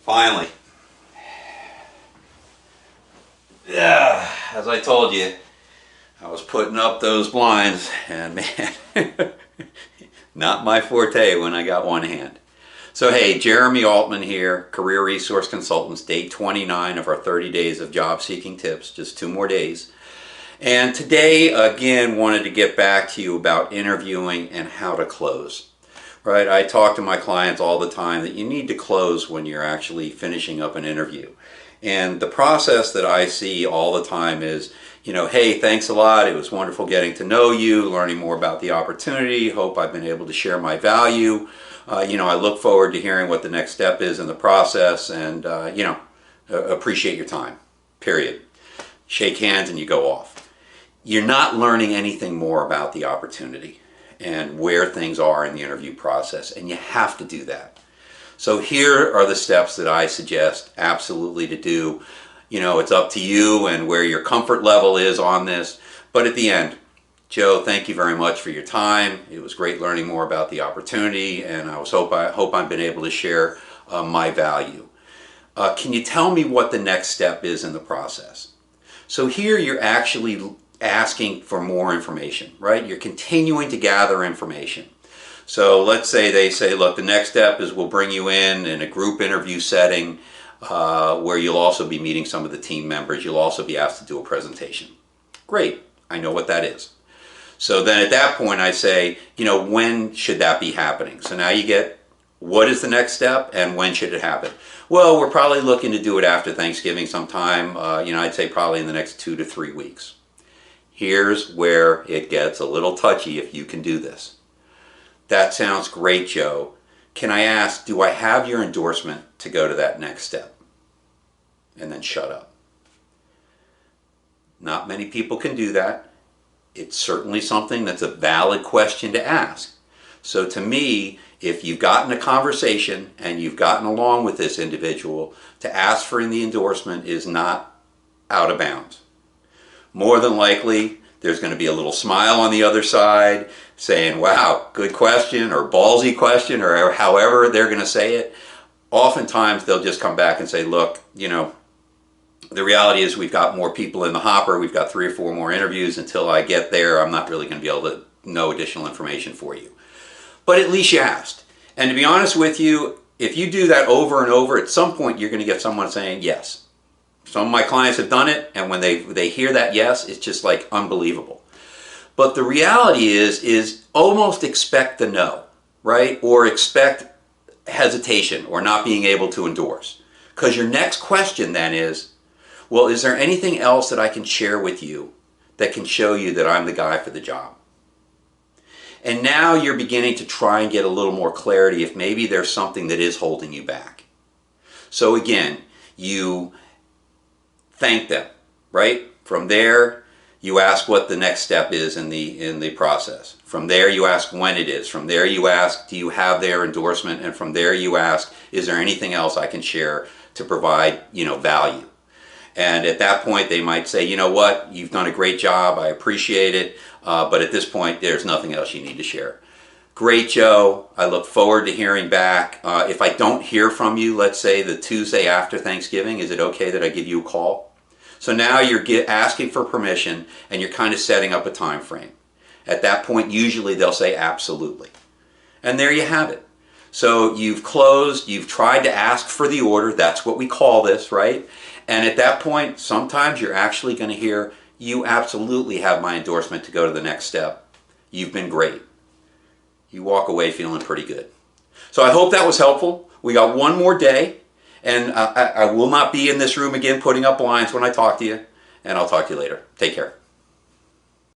Finally. Yeah, as I told you, I was putting up those blinds, and man, not my forte when I got one hand. So hey, Jeremy Altman here, Career Resource Consultants, day 29 of our 30 days of job seeking tips, just 2 more days. And today, again, wanted to get back to you about interviewing and how to close. Right, I talk to my clients all the time that you need to close when you're actually finishing up an interview. And the process that I see all the time is, hey, thanks a lot. It was wonderful getting to know you, learning more about the opportunity. Hope I've been able to share my value. I look forward to hearing what the next step is in the process, and, appreciate your time, period. Shake hands and you go off. You're not learning anything more about the opportunity and where things are in the interview process, and you have to do that. So here are the steps that I suggest absolutely to do. It's up to you and where your comfort level is on this, but at the end, Joe, thank you very much for your time. It was great learning more about the opportunity, and I hope I've been able to share my value. Can you tell me what the next step is in the process? So here you're actually asking for more information, right? You're continuing to gather information. So let's say they say, look, the next step is we'll bring you in a group interview setting where you'll also be meeting some of the team members. You'll also be asked to do a presentation. Great, I know what that is. So then at that point I say, when should that be happening? So now you get, what is the next step and when should it happen? Well, we're probably looking to do it after Thanksgiving sometime. I'd say probably in the next 2 to 3 weeks. Here's where it gets a little touchy if you can do this. That sounds great, Joe. Can I ask, do I have your endorsement to go to that next step? And then shut up. Not many people can do that. It's certainly something that's a valid question to ask. So to me, if you've gotten a conversation and you've gotten along with this individual, to ask for the endorsement is not out of bounds. More than likely, there's going to be a little smile on the other side saying, wow, good question, or ballsy question, or however they're going to say it. Oftentimes, they'll just come back and say, look, the reality is we've got more people in the hopper. We've got 3 or 4 more interviews. Until I get there, I'm not really going to be able to know additional information for you. But at least you asked. And to be honest with you, if you do that over and over, at some point, you're going to get someone saying yes. Some of my clients have done it, and when they hear that yes, it's just like unbelievable. But the reality is almost expect the no, right? Or expect hesitation or not being able to endorse. Because your next question then is, well, is there anything else that I can share with you that can show you that I'm the guy for the job? And now you're beginning to try and get a little more clarity if maybe there's something that is holding you back. So again, you thank them, right? From there, you ask what the next step is in the process. From there, you ask when it is. From there, you ask, do you have their endorsement? And from there, you ask, is there anything else I can share to provide, value? And at that point, they might say, you know what, you've done a great job. I appreciate it. But at this point, there's nothing else you need to share. Great, Joe. I look forward to hearing back. If I don't hear from you, let's say the Tuesday after Thanksgiving, is it okay that I give you a call? So now you're asking for permission and you're kind of setting up a time frame. At that point, usually they'll say absolutely. And there you have it. So you've closed, you've tried to ask for the order. That's what we call this, right? And at that point, sometimes you're actually going to hear, you absolutely have my endorsement to go to the next step. You've been great. You walk away feeling pretty good. So I hope that was helpful. We got 1 more day, and I will not be in this room again putting up blinds when I talk to you, and I'll talk to you later. Take care.